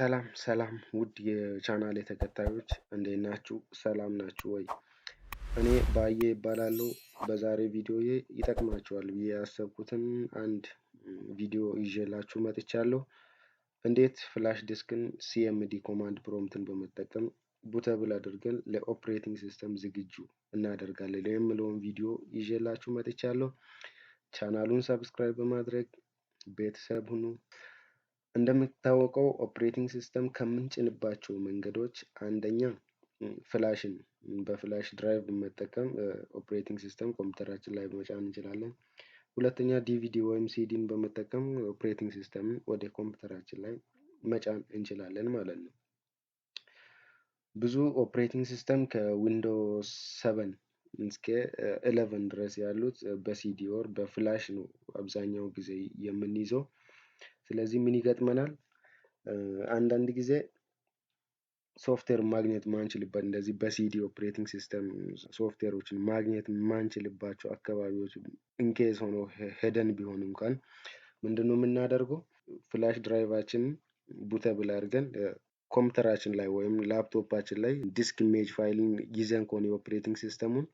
ሰላም ውድ የቻናሌ ተከታዮች እንዴት ናችሁ? ሰላም ናችሁ ወይ? እኔ ባዬ እባላለሁ። በዛሬ ቪዲዮዬ ይጠቅማችኋል ብዬ ያሰብኩትን አንድ ቪዲዮ ይዤላችሁ መጥቻለሁ። እንዴት ፍላሽ ዲስክን ሲኤምዲ ኮማንድ ፕሮምፕትን በመጠቀም ቡተብል አድርገን ለኦፕሬቲንግ ሲስተም ዝግጁ እናደርጋለን የሚለውን ቪዲዮ ይዤላችሁ መጥቻለሁ። ቻናሉን ሰብስክራይብ በማድረግ ቤተሰብ ሁኑ። እንደሚታወቀው ኦፕሬቲንግ ሲስተም ከምንጭንባቸው መንገዶች አንደኛ ፍላሽን በፍላሽ ድራይቭ በመጠቀም ኦፕሬቲንግ ሲስተም ኮምፒውተራችን ላይ መጫን እንችላለን። ሁለተኛ ዲቪዲ ወይም ሲዲን በመጠቀም ኦፕሬቲንግ ሲስተምን ወደ ኮምፒውተራችን ላይ መጫን እንችላለን ማለት ነው። ብዙ ኦፕሬቲንግ ሲስተም ከዊንዶውስ 7 እስከ 11 ድረስ ያሉት በሲዲ ኦር በፍላሽ ነው አብዛኛው ጊዜ የምንይዘው። ስለዚህ ምን ይገጥመናል? አንዳንድ ጊዜ ሶፍትዌር ማግኘት ማንችልበት እንደዚህ በሲዲ ኦፕሬቲንግ ሲስተም ሶፍትዌሮችን ማግኘት ማንችልባቸው አካባቢዎች ኢንኬዝ ሆኖ ሄደን ቢሆን እንኳን ምንድነው የምናደርገው? ፍላሽ ድራይቫችን ቡተብል አድርገን ኮምፒውተራችን ላይ ወይም ላፕቶፓችን ላይ ዲስክ ኢሜጅ ፋይልን ይዘን ከሆነ የኦፕሬቲንግ ሲስተሙን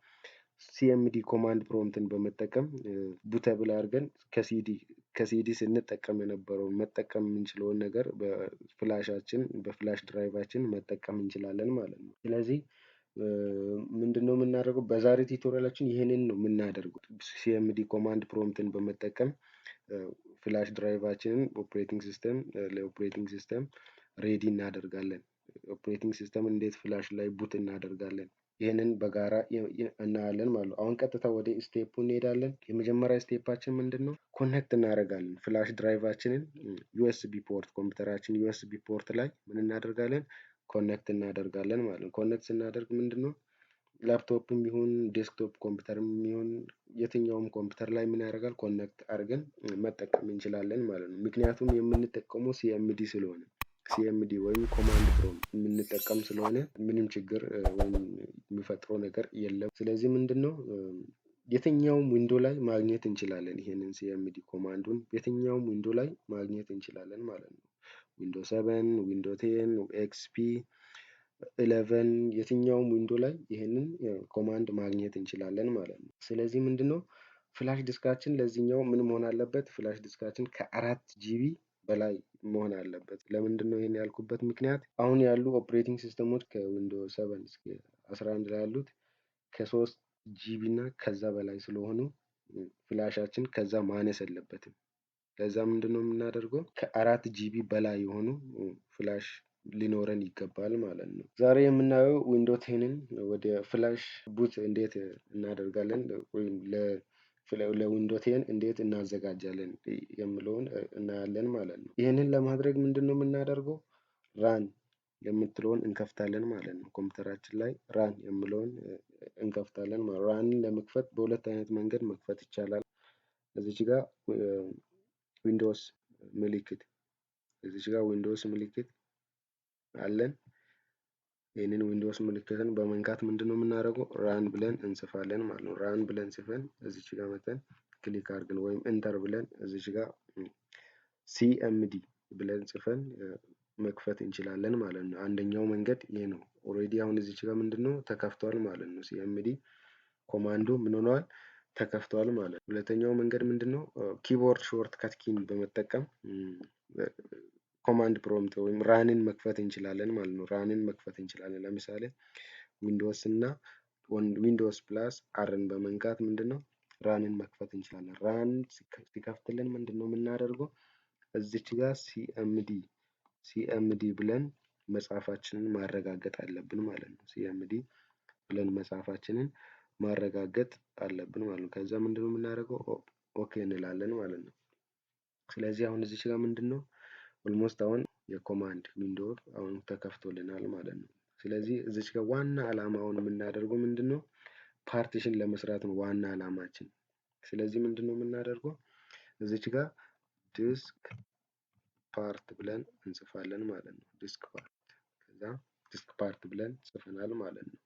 ሲኤምዲ ኮማንድ ፕሮምፕትን በመጠቀም ቡተብል አድርገን ከሲዲ ስንጠቀም የነበረውን መጠቀም የምንችለውን ነገር በፍላሽ ድራይቫችን መጠቀም እንችላለን ማለት ነው። ስለዚህ ምንድነው የምናደርገው? በዛሬ ቱቶሪያላችን ይህንን ነው የምናደርገው። ሲኤምዲ ኮማንድ ፕሮምፕትን በመጠቀም ፍላሽ ድራይቫችንን ለኦፕሬቲንግ ሲስተም ሬዲ እናደርጋለን። ኦፕሬቲንግ ሲስተም እንዴት ፍላሽ ላይ ቡት እናደርጋለን ይህንን በጋራ እናያለን ማለት ነው። አሁን ቀጥታ ወደ ስቴፑ እንሄዳለን። የመጀመሪያ ስቴፓችን ምንድነው? ኮኔክት እናደርጋለን ፍላሽ ድራይቫችንን ዩኤስቢ ፖርት ኮምፒውተራችን ዩኤስቢ ፖርት ላይ ምን እናደርጋለን? ኮኔክት እናደርጋለን ማለት ነው። ኮኔክት ስናደርግ ምንድነው ላፕቶፕም ይሁን ዴስክቶፕ ኮምፒውተርም ይሁን የትኛውም ኮምፒውተር ላይ ምን ያደርጋል? ኮኔክት አድርገን መጠቀም እንችላለን ማለት ነው። ምክንያቱም የምንጠቀመው ሲኤምዲ ስለሆነ ሲኤምዲ ወይም ኮማንድ ፕሮምፕት የምንጠቀም ስለሆነ ምንም ችግር ወይም የሚፈጥረው ነገር የለም። ስለዚህ ምንድነው የትኛውም ዊንዶ ላይ ማግኘት እንችላለን። ይሄንን ሲኤምዲ ኮማንዱን የትኛውም ዊንዶ ላይ ማግኘት እንችላለን ማለት ነው። ዊንዶ 7 ዊንዶ 10 ኤክስፒ 11 የትኛውም ዊንዶ ላይ ይሄንን ኮማንድ ማግኘት እንችላለን ማለት ነው። ስለዚህ ምንድነው ፍላሽ ዲስካችን ለዚህኛው ምን መሆን አለበት? ፍላሽ ዲስካችን ከ4 ጂቢ በላይ መሆን አለበት። ለምንድነው ይሄን ያልኩበት ምክንያት አሁን ያሉ ኦፕሬቲንግ ሲስተሞች ከዊንዶውስ 7 እስከ 11 ላይ ያሉት ከ3 ጂቢ እና ከዛ በላይ ስለሆኑ ፍላሻችን ከዛ ማነስ የለበትም። ለዛ ምንድነው የምናደርገው? ከ4 ጂቢ በላይ የሆኑ ፍላሽ ሊኖረን ይገባል ማለት ነው። ዛሬ የምናየው ዊንዶውስ 10ን ወደ ፍላሽ ቡት እንዴት እናደርጋለን ወይም ለዊንዶውስ 10 እንዴት እናዘጋጃለን የሚለውን እናያለን ማለት ነው። ይህንን ለማድረግ ምንድነው የምናደርገው? ራን የምትለውን እንከፍታለን ማለት ነው። ኮምፒውተራችን ላይ ራን የሚለውን እንከፍታለን ማለት ነው። ራንን ለመክፈት በሁለት አይነት መንገድ መክፈት ይቻላል። እዚች ጋር ዊንዶውስ ምልክት አለን። ይህንን ዊንዶውስ ምልክትን በመንካት ምንድነው የምናደርገው? ራን ብለን እንጽፋለን ማለት ነው። ራን ብለን ጽፈን እዚች ጋር መተን ክሊክ አድርገን ወይም ኢንተር ብለን እዚች ጋር ሲኤምዲ ብለን ጽፈን መክፈት እንችላለን ማለት ነው። አንደኛው መንገድ ይሄ ነው። ኦሬዲ አሁን እዚች ጋር ምንድነው ተከፍቷል ማለት ነው። ሲኤምዲ ኮማንዶ ምን ሆኗል? ተከፍቷል ማለት ነው። ሁለተኛው መንገድ ምንድነው? ኪቦርድ ሾርት ካት ኪን በመጠቀም ኮማንድ ፕሮምፕት ወይም ራንን መክፈት እንችላለን ማለት ነው። ራንን መክፈት እንችላለን። ለምሳሌ ዊንዶውስ እና ዊንዶውስ ፕላስ አርን በመንካት ምንድነው ራንን መክፈት እንችላለን። ራን ሲከፍትልን ምንድነው የምናደርገው? እዚች ጋር ሲኤምዲ ብለን መጻፋችንን ማረጋገጥ አለብን ማለት ነው። ሲኤምዲ ብለን መጻፋችንን ማረጋገጥ አለብን ማለት ነው። ከዛ ምንድነው የምናደርገው? ኦኬ እንላለን ማለት ነው። ስለዚህ አሁን እዚች ጋር ምንድነው ኦልሞስት አሁን የኮማንድ ዊንዶው አሁን ተከፍቶልናል ማለት ነው። ስለዚህ እዚች ጋር ዋና ዓላማውን የምናደርገው ምንድነው? ፓርቲሽን ለመስራት ነው ዋና ዓላማችን። ስለዚህ ምንድነው የምናደርገው? እዚች ጋር ዲስክ ፓርት ብለን እንጽፋለን ማለት ነው። ዲስክ ፓርት ከዛ ዲስክ ፓርት ብለን ጽፈናል ማለት ነው።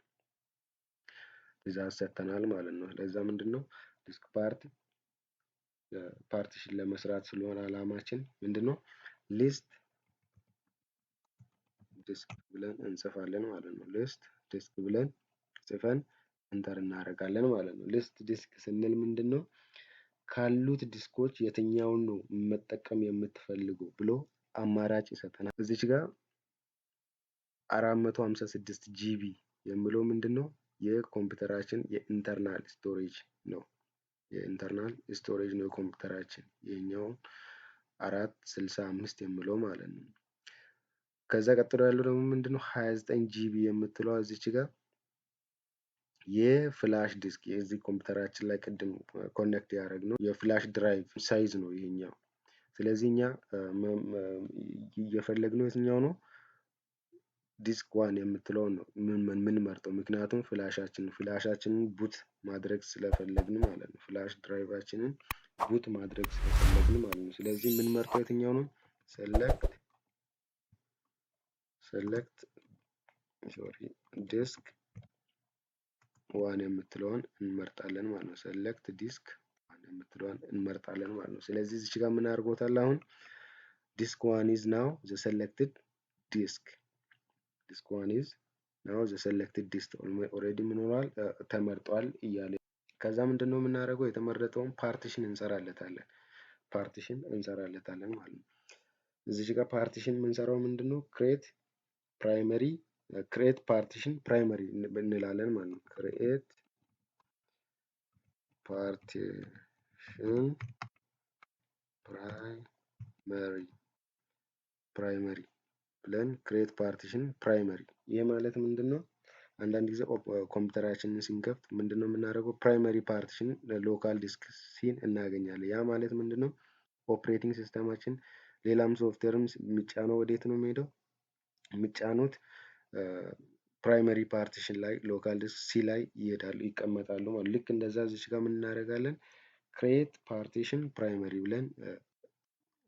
ትእዛዝ ሰጥተናል ማለት ነው። ለዛ ምንድነው ዲስክ ፓርቲሽን ለመስራት ስለሆነ ዓላማችን ምንድነው ሊስት ዲስክ ብለን እንጽፋለን ማለት ነው። ሊስት ዲስክ ብለን ጽፈን ኢንተር እናደርጋለን ማለት ነው። ሊስት ዲስክ ስንል ምንድነው ካሉት ዲስኮች የትኛውን ነው መጠቀም የምትፈልጉ ብሎ አማራጭ ይሰጠናል። እዚች ጋር 456 ጂቢ የሚለው ምንድነው የኮምፒውተራችን የኢንተርናል ስቶሬጅ ነው። የኢንተርናል ስቶሬጅ ነው ኮምፒውተራችን የኛው 465 የሚለው ማለት ነው። ከዛ ቀጥሎ ያለው ደግሞ ምንድነው 29 ጂቢ የምትለው እዚች ጋር የፍላሽ ዲስክ የዚህ ኮምፒውተራችን ላይ ቅድም ኮኔክት ያደረግነው የፍላሽ ድራይቭ ሳይዝ ነው ይሄኛው። ስለዚህ እኛ እየፈለግነው የትኛው ነው ዲስክ 1 የምትለው ነው ምን መርጠው፣ ምክንያቱም ፍላሻችንን ቡት ማድረግ ስለፈለግን ማለት ነው። ፍላሽ ድራይቫችንን ቡት ማድረግ ስለፈለግን ማለት ነው። ስለዚህ ምን መርጠው የትኛው ነው ሰሌክት ዲስክ 1 የምትለውን እንመርጣለን ማለት ነው። ሰሌክት ዲስክ 1 የምትለውን እንመርጣለን ማለት ነው። ስለዚህ እዚህ ጋር ምን አድርጎታል አሁን ዲስክ 1 is now the selected disk ዲስክ 1 is now the selected disk already ምን ሆኗል ተመርጧል እያለ ከዛ ምንድነው የምናደርገው የተመረጠውን ፓርቲሽን እንሰራለታለን ማለት ነው። እዚህ ጋር ፓርቲሽን የምንሰራው ምንድነው create partition primary እንላለን ማለት ነው። create partition primary ብለን create partition primary ይሄ ማለት ምንድነው አንዳንድ ጊዜ ኮምፒውተራችንን ስንከፍት ምንድነው የምናደርገው ፕራይመሪ ፓርቲሽን ሎካል ዲስክ ሲን እናገኛለን። ያ ማለት ምንድነው ኦፕሬቲንግ ሲስተማችን ሌላም ሶፍትዌርም የሚጫነው ወዴት ነው የሚሄደው የሚጫኑት ፕራይመሪ ፓርቲሽን ላይ ሎካል ዲስክ ሲ ላይ ይሄዳሉ ይቀመጣሉ ማለት ልክ እንደዛ እዚህ ጋር ምን እናደርጋለን create partition primary ብለን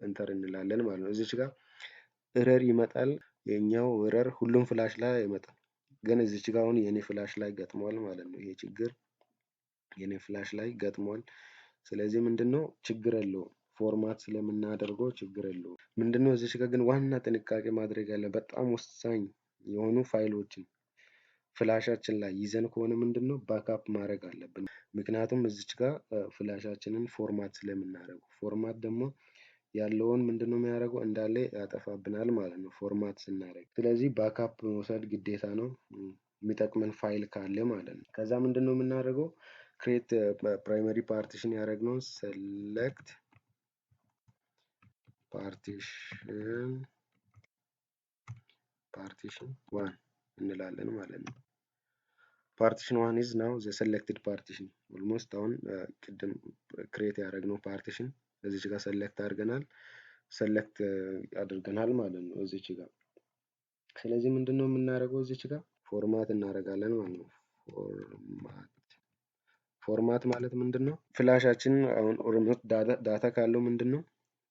ኢንተር እንላለን ማለት ነው። እዚህ ጋር ኤረር ይመጣል። የኛው ኤረር ሁሉም ፍላሽ ላይ አይመጣም፣ ግን እዚች ጋር አሁን የኔ ፍላሽ ላይ ገጥሟል ማለት ነው። ይሄ ችግር የኔ ፍላሽ ላይ ገጥሟል። ስለዚህ ምንድነው ችግር የለውም ፎርማት ስለምናደርገው ችግር የለውም። ምንድነው እዚች ጋር ግን ዋና ጥንቃቄ ማድረግ ያለ በጣም ወሳኝ የሆኑ ፋይሎችን ፍላሻችን ላይ ይዘን ከሆነ ምንድነው ባክአፕ ማድረግ አለብን። ምክንያቱም እዚች ጋር ፍላሻችንን ፎርማት ስለምናደርገው ፎርማት ደግሞ ያለውን ምንድነው የሚያደርገው እንዳለ ያጠፋብናል ማለት ነው ፎርማት ስናደርግ። ስለዚህ ባክአፕ መውሰድ ግዴታ ነው የሚጠቅመን ፋይል ካለ ማለት ነው። ከዛ ምንድነው የምናደርገው create primary partition ያደረግነው select partition 1 እንላለን ማለት ነው። partition 1 is now the selected partition almost አሁን ቅድም create ያደረግነው partition እዚች ጋር select አድርገናል ማለት ነው እዚች ጋር። ስለዚህ ምንድነው የምናደርገው እዚች ጋር ፎርማት እናደርጋለን ማለት ነው። ፎርማት ማለት ምንድነው ፍላሻችን አሁን ኦልሞስት ዳታ ካለው ምንድነው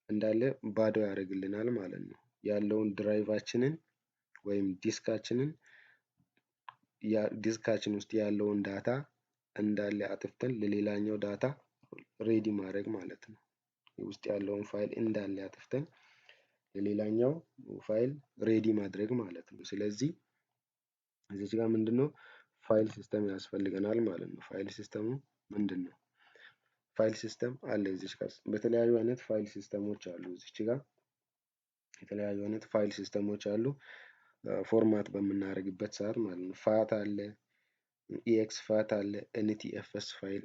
እንዳለ ባዶ ያደርግልናል ማለት ነው። ያለውን ድራይቫችንን ወይም ዲስካችን ውስጥ ያለውን ዳታ እንዳለ አጥፍተን ለሌላኛው ዳታ ሬዲ ማድረግ ማለት ነው። ውስጥ ያለውን ፋይል እንዳለ አጥፍተን ለሌላኛው ፋይል ሬዲ ማድረግ ማለት ነው። ስለዚህ እዚህ ጋር ምንድነው ፋይል ሲስተም ያስፈልገናል ማለት ነው። ፋይል ሲስተሙ ምንድነው ፋይል ሲስተም አለ እዚህ ጋር በተለያዩ አይነት ፋይል ሲስተሞች አሉ። እዚህ ጋር የተለያዩ አይነት ፋይል ሲስተሞች አሉ ፎርማት በምናደርግበት ሰዓት ማለት ነው። ፋት አለ ኤክስ ፋት አለ ኤንቲኤፍኤስ ፋይል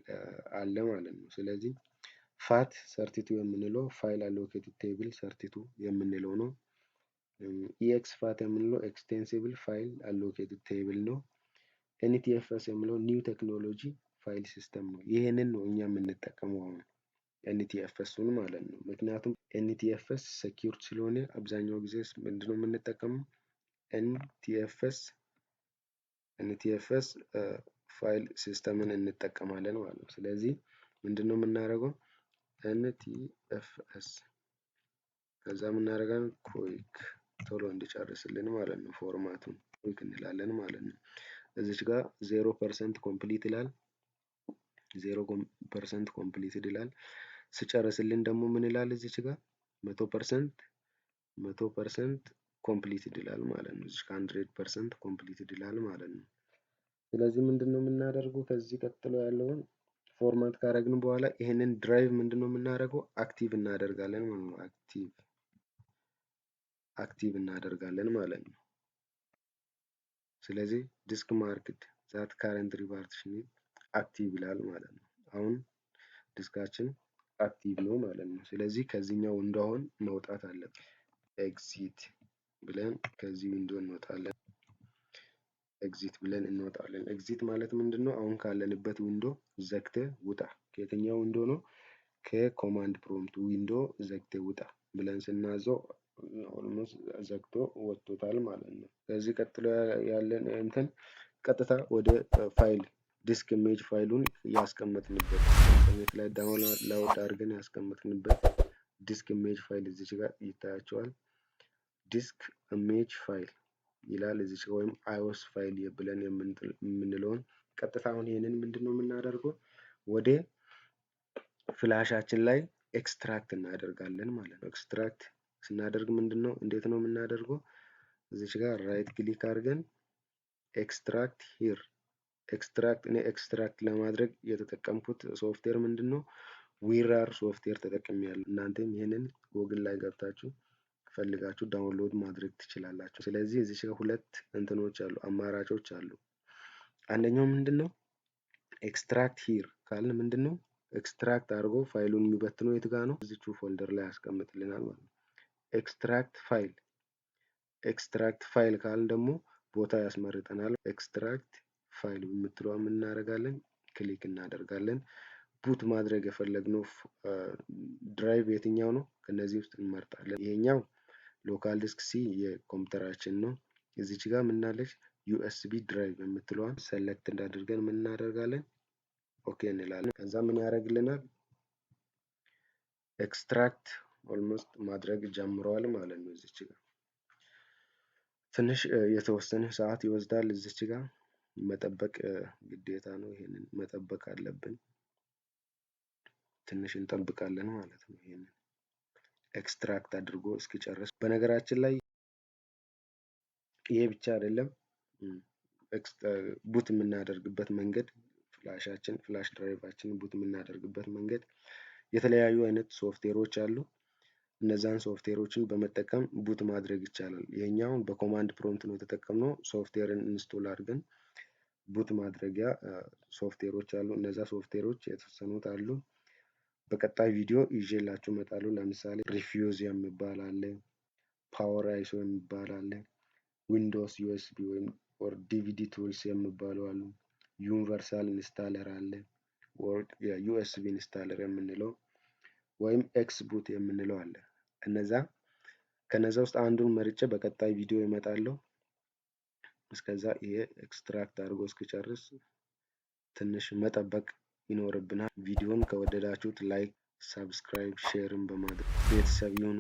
አለ ማለት ነው። ስለዚህ ፋት 32 የምንለው ፋይል አሎኬትድ ቴብል 32 የምንለው ነው። ኤክስ ፋት የምንለው ኤክስቴንሲብል ፋይል አሎኬትድ ቴብል ነው። ኤንቲኤፍኤስ የምንለው ኒው ቴክኖሎጂ ፋይል ሲስተም ነው። ይሄንን ነው እኛ የምንጠቀመው አሁን ኤንቲኤፍኤስን ማለት ነው። ምክንያቱም ኤንቲኤፍኤስ ሴኪዩርድ ስለሆነ አብዛኛው ጊዜ ምንድነው የምንጠቀመው ኤንቲኤፍኤስ ፋይል ሲስተምን እንጠቀማለን ማለት ነው። ስለዚህ ምንድነው የምናደርገው ኤንቲኤፍኤስ ከዛ የምናደርገው ኩዊክ ቶሎ እንዲጨርስልን ማለት ነው። ፎርማቱን ኩዊክ እንላለን ማለት ነው። እዚች ጋር 0% ኮምፕሊት ይላል 0% ኮምፕሊትድ ይላል። ስጨርስልን ደግሞ ምን ይላል እዚች ጋር 100% ኮምፕሊትድ ይላል ማለት ነው። እዚህ 100% ኮምፕሊትድ ይላል ማለት ነው። ስለዚህ ምንድነው የምናደርገው ከዚህ ቀጥሎ ያለውን ፎርማት ካደረግን በኋላ ይሄንን ድራይቭ ምንድነው የምናደርገው አክቲቭ እናደርጋለን ማለት ነው። አክቲቭ እናደርጋለን ማለት ነው። ስለዚህ ዲስክ ማርክድ ዛት ካረንትሊ ፓርቲሽን አክቲቭ ይላል ማለት ነው። አሁን ዲስካችን አክቲቭ ነው ማለት ነው። ስለዚህ ከዚህኛው ዊንዶ አሁን መውጣት አለብን። ኤግዚት ብለን ከዚህ ዊንዶ እንወጣለን። ኤግዚት ብለን እንወጣለን። ኤግዚት ማለት ምንድነው? አሁን ካለንበት ዊንዶ ዘግተ ውጣ። ከየትኛው ዊንዶ ነው? ከኮማንድ ፕሮምፕት ዊንዶ ዘግተ ውጣ ብለን ስናዘው ኦልሞስት ዘግቶ ወጥቶታል ማለት ነው። ከዚህ ቀጥሎ ያለን እንትን ቀጥታ ወደ ፋይል ዲስክ ኢሜጅ ፋይሉን ያስቀመጥንበት ኢንተርኔት ላይ ዳውንሎድ አድርገን ያስቀመጥንበት ዲስክ ኢሜጅ ፋይል እዚህ ጋር ይታያቸዋል። ዲስክ ኢሜጅ ፋይል ይላል እዚህ ጋር ወይም አይኦስ ፋይል ብለን የምንለውን ቀጥታ አሁን ይሄንን ምንድነው የምናደርገው ወደ ፍላሻችን ላይ ኤክስትራክት እናደርጋለን ማለት ነው። ኤክስትራክት ስናደርግ ምንድነው እንዴት ነው የምናደርገው? እዚህ ጋር ራይት ክሊክ አድርገን ኤክስትራክት ሂር ኤክስትራክት ለማድረግ የተጠቀምኩት ሶፍትዌር ምንድነው? ዊራር ሶፍትዌር ተጠቅሜያለሁ። እናንተም ይሄንን ጉግል ላይ ገብታችሁ ፈልጋችሁ ዳውንሎድ ማድረግ ትችላላችሁ። ስለዚህ እዚህ ጋር ሁለት እንትኖች አሉ፣ አማራጮች አሉ። አንደኛው ምንድነው? ኤክስትራክት ሂር ካልን ምንድነው ኤክስትራክት አድርጎ ፋይሉን የሚበትነው የት ጋር ነው? እዚቹ ፎልደር ላይ ያስቀምጥልናል ማለት ነው። ኤክስትራክት ፋይል ካልን ደግሞ ቦታ ያስመርጠናል። ኤክስትራክት ፋይል የምትለዋ ምን እናደርጋለን? ክሊክ እናደርጋለን። ቡት ማድረግ የፈለግነው ድራይቭ የትኛው ነው? ከነዚህ ውስጥ እንመርጣለን። ይሄኛው ሎካል ዲስክ ሲ የኮምፒውተራችን ነው። እዚች ጋር ምን አለች? ዩኤስቢ ድራይቭ የምትለዋን ሰሌክት እንዳድርገን ምን እናደርጋለን? ኦኬ እንላለን። ከዛ ምን ያደርግልናል? ኤክስትራክት ኦልሞስት ማድረግ ጀምሯል ማለት ነው። እዚች ጋር ትንሽ የተወሰነ ሰዓት ይወስዳል። እዚች ጋር መጠበቅ ግዴታ ነው። ይሄንን መጠበቅ አለብን። ትንሽ እንጠብቃለን ማለት ነው። ይሄንን ኤክስትራክት አድርጎ እስኪጨርስ። በነገራችን ላይ ይሄ ብቻ አይደለም፣ ቡት የምናደርግበት መንገድ ፍላሽ ድራይቫችን ቡት የምናደርግበት መንገድ የተለያዩ አይነት ሶፍትዌሮች አሉ። እነዛን ሶፍትዌሮችን በመጠቀም ቡት ማድረግ ይቻላል። ይሄኛውን በኮማንድ ፕሮምፕት ነው የተጠቀምነው። ሶፍትዌርን ኢንስቶል አድርገን ቡት ማድረጊያ ሶፍትዌሮች አሉ። እነዛ ሶፍትዌሮች የተወሰኑት አሉ። በቀጣይ ቪዲዮ ይዤላችሁ እመጣለሁ። ለምሳሌ ሪፊውዝ የሚባል አለ፣ ፓወር አይሶ የሚባል አለ፣ ዊንዶውስ ዩኤስቢ ወይም ኦር ዲቪዲ ቱልስ የሚባሉ አሉ። ዩኒቨርሳል ኢንስታለር አለ፣ ዩኤስቢ ኢንስታለር የምንለው ወይም ኤክስ ቡት የምንለው አለ። ከነዛ ውስጥ አንዱን መርጬ በቀጣይ ቪዲዮ ይመጣለሁ። እስከዛ ይሄ ኤክስትራክት አድርጎ እስኪጨርስ ትንሽ መጠበቅ ይኖርብናል። ቪዲዮን ከወደዳችሁት ላይክ፣ ሰብስክራይብ፣ ሼርን በማድረግ ቤተሰብ ይሁኑ።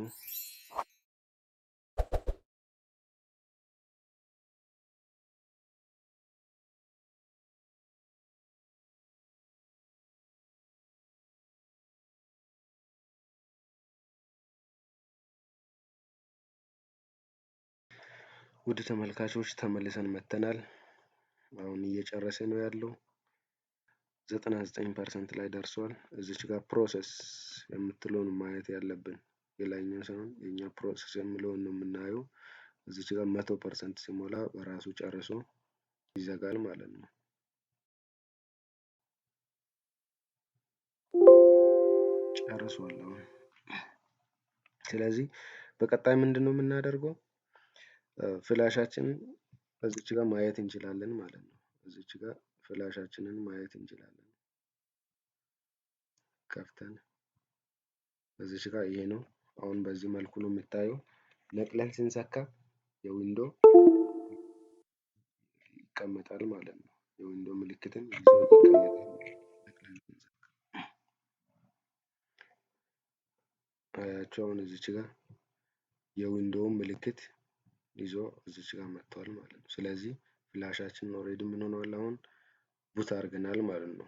ውድ ተመልካቾች ተመልሰን መጥተናል። አሁን እየጨረሰ ነው ያለው። 99% ላይ ደርሷል። እዚች ጋር ፕሮሰስ የምትለውን ማየት ያለብን የላይኛው ሳይሆን የኛ ፕሮሰስ የሚለውን ነው የምናየው። እዚች ጋር 100% ሲሞላ በራሱ ጨርሶ ይዘጋል ማለት ነው። ጨርሷል አሁን። ስለዚህ በቀጣይ ምንድነው የምናደርገው? ፍላሻችንን እዚች ጋር ማየት እንችላለን ማለት ነው። እዚች ጋር ፍላሻችንን ማየት እንችላለን። ከፍተን እዚች ጋር ይሄ ነው። አሁን በዚህ መልኩ ነው የሚታየው። ነቅለን ስንሰካ የዊንዶ ይቀመጣል ማለት ነው። የዊንዶ ምልክትን ይዞ ይቀመጣል። አያቸው አሁን እዚች ጋር የዊንዶውን ምልክት ይዞ እዚች ጋር መጥቷል ማለት ነው። ስለዚህ ፍላሻችን ኦልሬዲ ምን ሆኗል? አሁን ቡት አድርገናል ማለት ነው።